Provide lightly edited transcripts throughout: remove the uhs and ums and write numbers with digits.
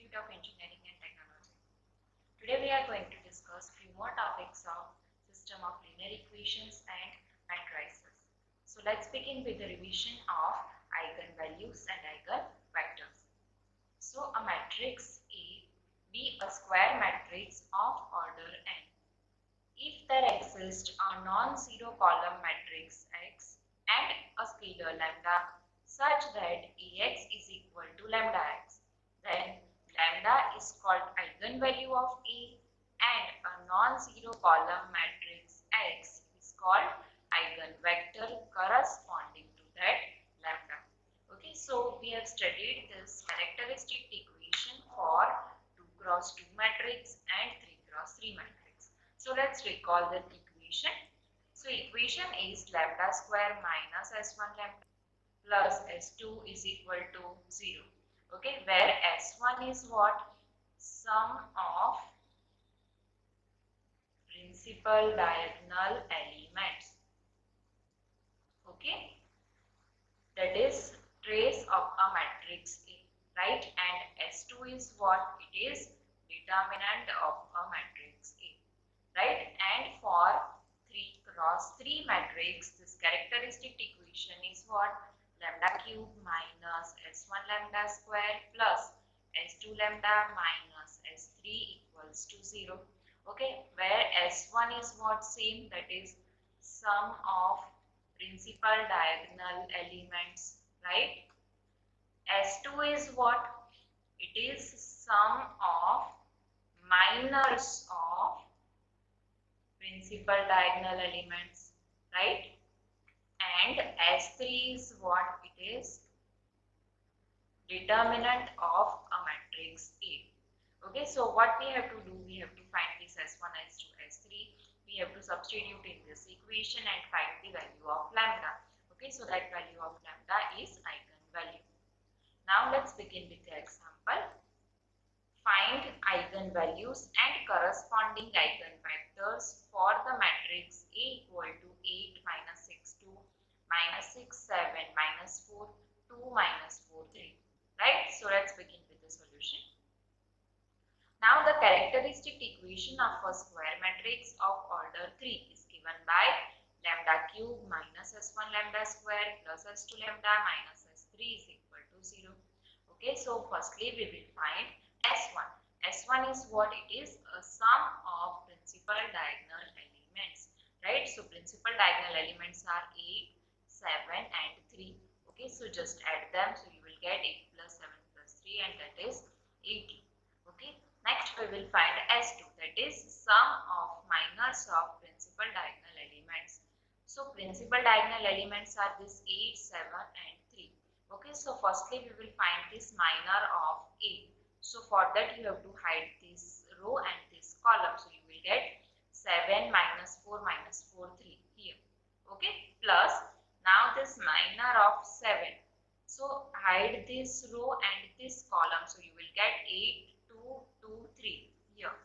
Institute of Engineering and Technology. Today we are going to discuss few more topics of system of linear equations and matrices. So let's begin with the revision of eigenvalues and eigenvectors. So a matrix A be a square matrix of order n if there exists a non-zero column matrix X and a scalar lambda such that Ax is equal to lambda x, then lambda is called eigenvalue of A and a non-zero column matrix X is called eigenvector corresponding to that lambda. Okay, so we have studied this characteristic equation for 2 cross 2 matrix and 3 cross 3 matrix. So let's recall the equation. So equation is lambda square minus s1 lambda plus s2 is equal to 0. Okay, where s1 is what? Sum of principal diagonal elements. Okay, that is trace of a matrix A, right? And s2 is what? It is determinant of a matrix A, right? And for 3 cross 3 matrix, this characteristic equation is what? Lambda cube minus s1 lambda square plus s2 lambda minus s3 equals to 0. Okay, where s1 is what? Same, that is sum of principal diagonal elements, right? S2 is what? It is sum of minors of principal diagonal elements, right? And S3 is what? It is determinant of a matrix A. Okay, so what we have to do? We have to find this S1, S2, S3. We have to substitute in this equation and find the value of lambda. Okay, so that value of lambda is eigenvalue. Now let's begin with the example. Find eigenvalues and corresponding eigenvectors for the matrix A equal to 8 minus 6 2 minus 6 7 minus 4 2 minus 4 3. Right? So let's begin with the solution. Now the characteristic equation of a square matrix of order 3 is given by lambda cube minus s1 lambda square plus s2 lambda minus s3 is equal to 0. Okay, so firstly we will find S1. S1 is what? It is a sum of principal diagonal elements, right? So principal diagonal elements are 8, 7 and 3. Okay, so just add them. So you will get 8 plus 7 plus 3 and that is 18. Okay, next we will find S2. That is sum of minors of principal diagonal elements. So principal diagonal elements are this 8, 7 and 3. Okay, so firstly we will find this minor of 8. So for that you have to hide this row and this column. So you will get 7 minus 4 minus 4 3 here. Okay, plus now this minor of 7. So hide this row and this column. So you will get 8 2 2 3 here.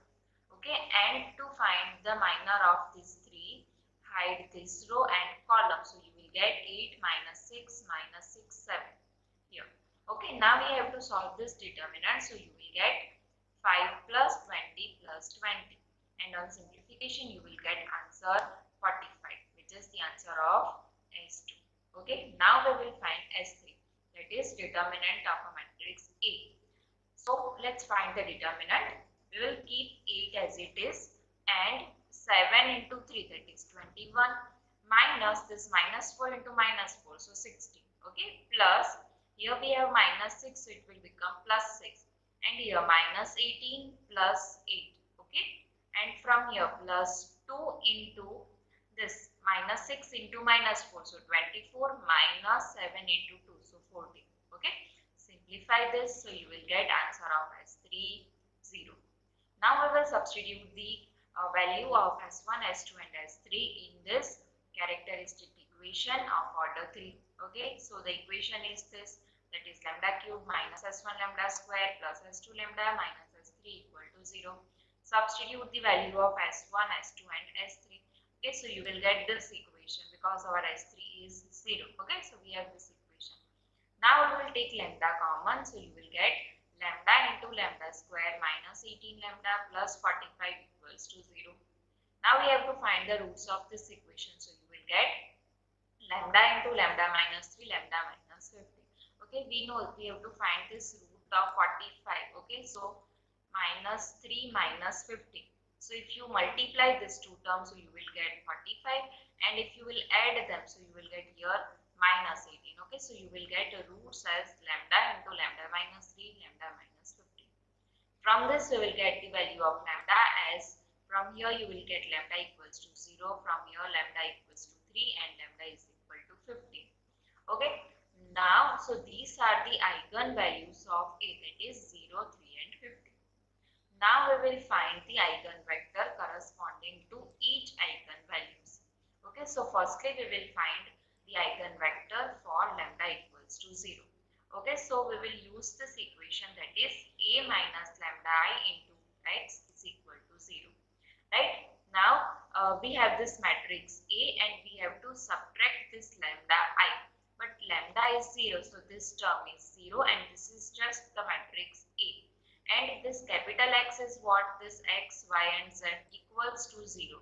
Okay, and to find the minor of this 3, hide this row and column. So you will get 8 minus 6 minus 6 7 here. Okay, now we have to solve this determinant. So you will get 5 plus 20 plus 20. And on simplification, you will get answer 45, which is the answer of S2. Okay, now we will find S3. That is determinant of a matrix A. So let's find the determinant. We will keep 8 as it is and 7 into 3, that is 21, minus this minus 4 into minus 4, so 16. Okay, plus here we have minus 6, so it will become plus 6. And here minus 18 plus 8. Okay. And from here plus 2 into this minus 6 into minus 4. So 24 minus 7 into 2. So 40. Okay. Simplify this. So you will get answer of S3 0. Now we will substitute the value of S1, S2 and S3 in this characteristic equation of order 3. Okay, so the equation is this, that is lambda cube minus s1 lambda square plus s2 lambda minus s3 equal to 0. Substitute the value of s1, s2 and s3. Okay, so you will get this equation because our s3 is 0. Okay, so we have this equation. Now we will take lambda common, so you will get lambda into lambda square minus 18 lambda plus 45 equals to 0. Now we have to find the roots of this equation. So you will get lambda into lambda minus 3 lambda minus 50. Okay, we know we have to find this root of 45. Okay, so minus 3 minus 50. So if you multiply these two terms, so you will get 45, and if you will add them, so you will get here minus 18. Okay, so you will get roots as lambda into lambda minus 3 lambda minus 50. From this we will get the value of lambda as from here you will get lambda equals to 0, from here lambda equals to 3 and lambda is equal to 50. Okay, now so these are the eigenvalues of A, that is 0, 3 and 50. Now we will find the eigenvector corresponding to each eigenvalues. Okay, so firstly we will find the eigenvector for lambda equals to 0. Okay, so we will use this equation, that is A minus lambda I into x is equal to 0. Right, now we have this matrix A and we have to subtract this lambda I, but lambda is 0, so this term is 0 and this is just the matrix A. And this capital X is what? This x, y and z equals to 0.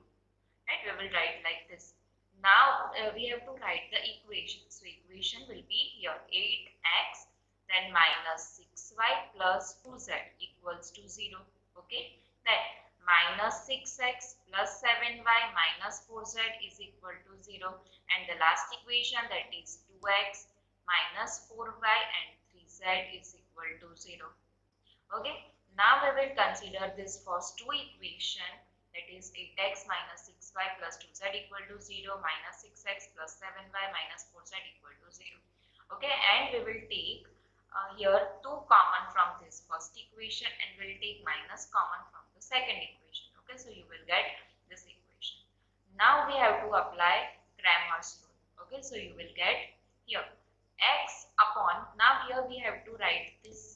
Right, we will write like this. Now we have to write the equation. So equation will be here 8x then minus 6y plus 2z equals to 0. Okay, then minus 6x plus 7y minus 4z is equal to 0. And the last equation, that is 2x minus 4y and 3z is equal to 0. Okay, now we will consider this first two equation, that is 8x minus 6y plus 2z equal to 0 minus 6x plus 7y minus 4z equal to 0. Okay, and we will take here 2 common from this first equation and we will take minus common from the second equation. Okay, so you will get this equation. Now we have to apply Cramer's rule. Okay, so you will get here x upon, now here we have to write this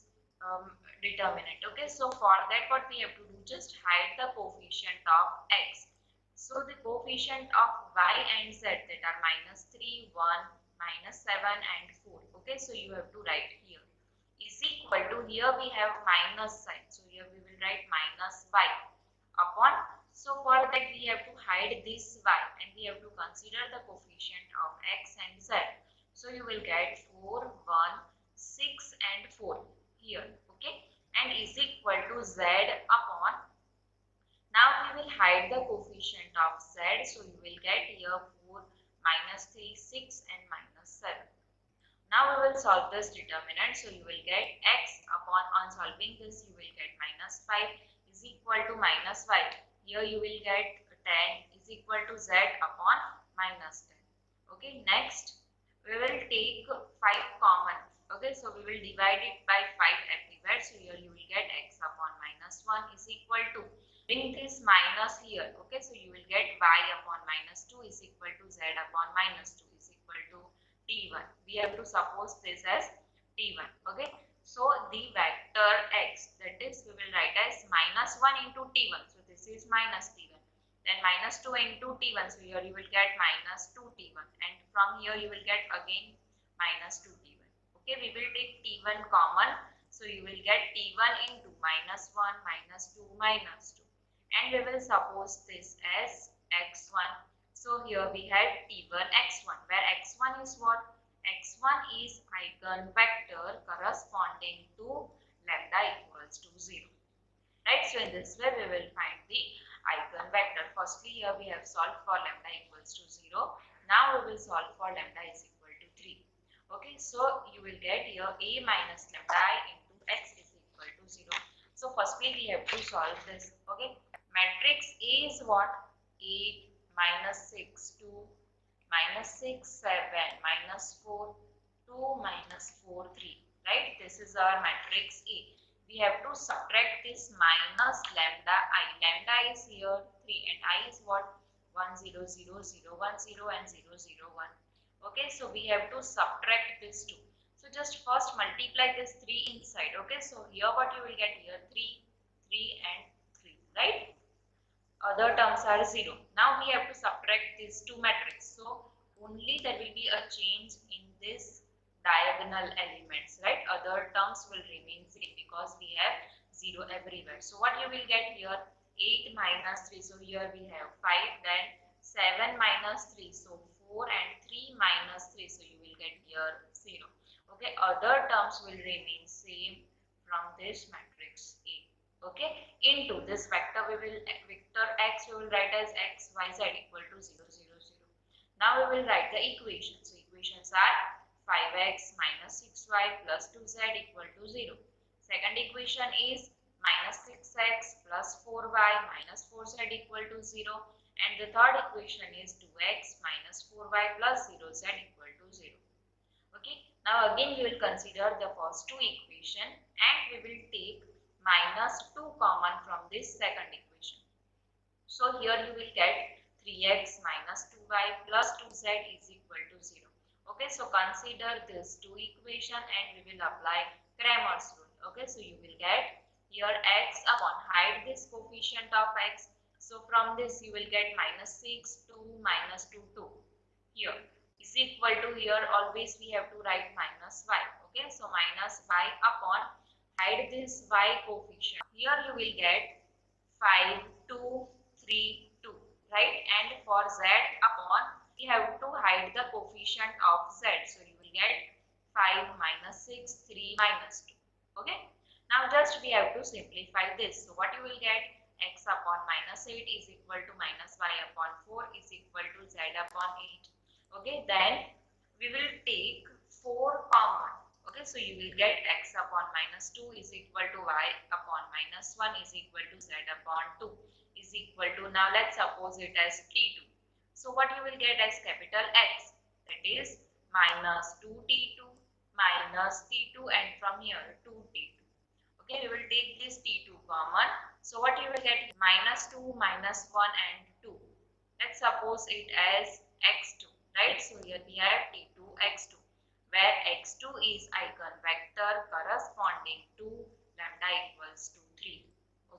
determinant. Okay, so for that what we have to do, just hide the coefficient of x. So the coefficient of y and z, that are minus 3, 1, minus 7 and 4. Okay, so you have to write here is equal to, here we have minus sign, so here we will write minus y upon, so for that we have to hide this y and we have to consider the coefficient of x and z. So you will get 4, 1, 6 and 4 here. Okay, and is equal to z upon, now we will hide the coefficient of z, so you will get here 4, minus 3, 6 and minus 7. Now we will solve this determinant, so you will get x upon, on solving this you will get minus 5 is equal to minus y. Here you will get 10 is equal to z upon minus 10. Okay, next we will take 5 common. Okay, so we will divide it by 5 everywhere. So here you will get x upon minus 1 is equal to, bring this minus here. Okay, so you will get y upon minus 2 is equal to z upon minus 2 is equal to t1. We have to suppose this as t1. Okay, so the vector x, that is we will write as minus 1 into t1. So this is minus t1. Then minus 2 into t1. So here you will get minus 2t1. And from here you will get again minus 2t1. Okay, we will take t1 common. So you will get t1 into minus 1, minus 2, minus 2. And we will suppose this as x1. So here we had t1 x1, where x1 is what? X1 is eigenvector corresponding to lambda equals to 0. Right, so in this way we will find the eigenvector. Firstly here we have solved for lambda equals to 0. Now we will solve for lambda is equal to 3. Okay, so you will get here a minus lambda I into x is equal to 0. So firstly we have to solve this. Okay, matrix A is what? 8, minus 6, 2, minus 6, 7, minus 4, 2, minus 4, 3. Right, this is our matrix A. We have to subtract this minus lambda I. Lambda is here 3 and I is what? 1, 0, 0, 0, 1, 0 and 0, 0, 1. Okay, so we have to subtract this 2. So just first multiply this 3 inside. Okay, so here what you will get here? 3, 3 and 3. Right? Other terms are 0. Now we have to subtract these two matrices. So only there will be a change in this diagonal elements. Right? Other terms will remain 0 because because we have 0 everywhere. So what you will get here, 8 minus 3, so here we have 5, then 7 minus 3, so 4, and 3 minus 3, so you will get here 0. Okay, other terms will remain same from this matrix A. Okay, into this vector we will, vector x we will write as x, y, z equal to 0, 0, 0. Now we will write the equations. So equations are 5x minus 6y plus 2z equal to 0. Second equation is minus 6x plus 4y minus 4z equal to 0. And the third equation is 2x minus 4y plus 0z equal to 0. Okay. Now again we will consider the first two equation and we will take minus 2 common from this second equation. So here you will get 3x minus 2y plus 2z is equal to 0. Okay, so consider this two equation and we will apply Cramer's rule. Okay, so you will get here x upon, hide this coefficient of x. So from this you will get minus 6, 2, minus 2, 2. Here is equal to, here always we have to write minus y. Okay, so minus y upon, hide this y coefficient. Here you will get 5, 2, 3, 2, right? And for z upon, we have to hide the coefficient of z. So you will get 5 minus 6, 3 minus 2. Okay. Now just we have to simplify this. So what you will get, x upon minus 8 is equal to minus y upon 4 is equal to z upon 8. Okay. Then we will take 4 common. Okay, so you will get x upon minus 2 is equal to y upon minus 1 is equal to z upon 2 is equal to, now let's suppose it as t2. So what you will get as capital X, that is minus 2t2 minus t2, and from here 2t2. Okay, we will take this t2 common. So what you will get, minus 2 minus 1 and 2. Let's suppose it as x2, right? So here we have t2 x2, where x2 is eigenvector corresponding to lambda equals to 3.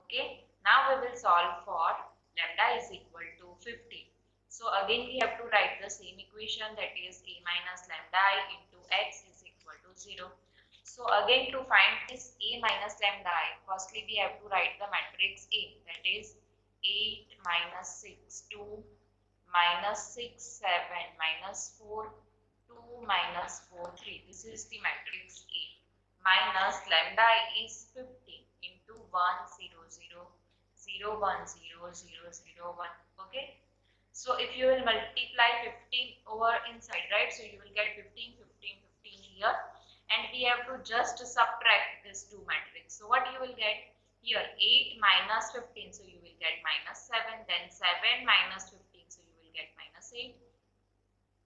Okay, now we will solve for lambda is equal to 50. So again we have to write the same equation, that is a minus lambda I into x is equal to 0. So again to find this a minus lambda I, firstly we have to write the matrix A, that is 8 minus 6, 2 minus 6, 7 minus 4, 2 minus 4, 3. This is the matrix A. Minus lambda is 50 into 1, 0, 0, 0, 1, 0, 0, 0, 1. Okay. So if you will multiply 15 over inside, right? So you will get 15, 15, 15 here. And we have to just subtract this two matrix. So what you will get here, 8 minus 15. So you will get minus 7. Then 7 minus 15. So you will get minus 8.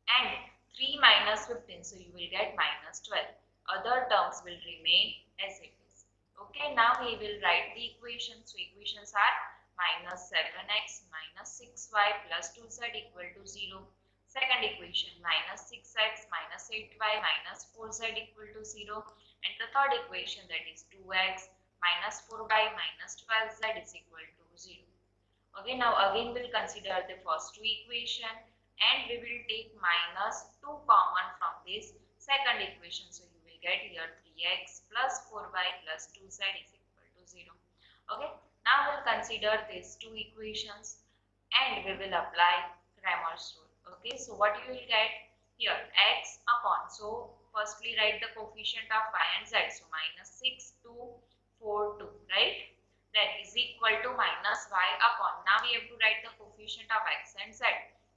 And 3 minus 15, so you will get minus 12. Other terms will remain as it is. Okay, now we will write the equations. So equations are minus 7x minus 6y plus 2z equal to 0. Second equation, minus 6x minus 8y minus 4z equal to 0. And the third equation, that is 2x minus 4y minus 12z is equal to 0. Okay, now again we'll consider the first two equation. And we will take minus 2 common from this second equation. So you will get here 3x plus 4y plus 2z is equal to 0. Okay. Now we'll consider these two equations and we will apply Cramer's rule. Okay. So what you will get here, x upon. So firstly write the coefficient of y and z. So minus 6, 2, 4, 2. Right. Then is equal to minus y upon. Now we have to write the coefficient of x and z.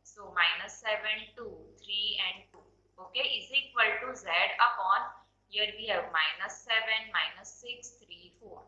So minus 7, 2, 3 and 2. Okay, is equal to z upon, here we have minus 7, minus 6, 3, 4.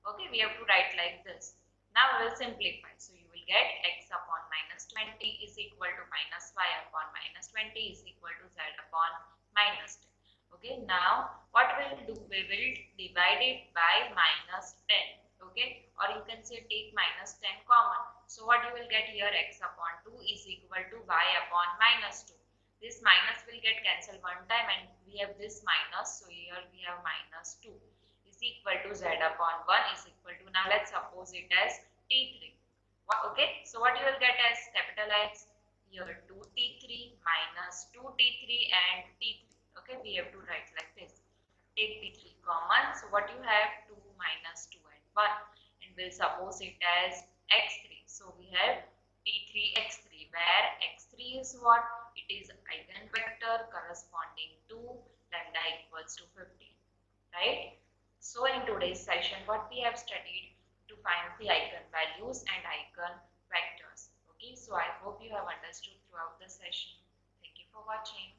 Okay, we have to write like this. Now we will simplify. So you will get x upon minus 20 is equal to minus y upon minus 20 is equal to z upon minus 10. Okay, now what we will do? We will divide it by minus 10. Okay, or you can say take minus 10 common. So what you will get here, x upon 2 is equal to y upon minus 2. This minus will get cancelled one time and we have this minus. So here we have minus 2 is equal to z upon 1 is equal to, now let's suppose it as t3. Okay, so what you will get as capital X here, 2t3 minus 2t3 and t3. Okay, we have to write like this. Take t3 common. So what you have, 2 will suppose it as x3. So we have T3 x3, where x3 is what? It is eigenvector corresponding to lambda equals to 15, right? So in today's session, what we have studied to find the eigenvalues and eigenvectors. Okay, so I hope you have understood throughout the session. Thank you for watching.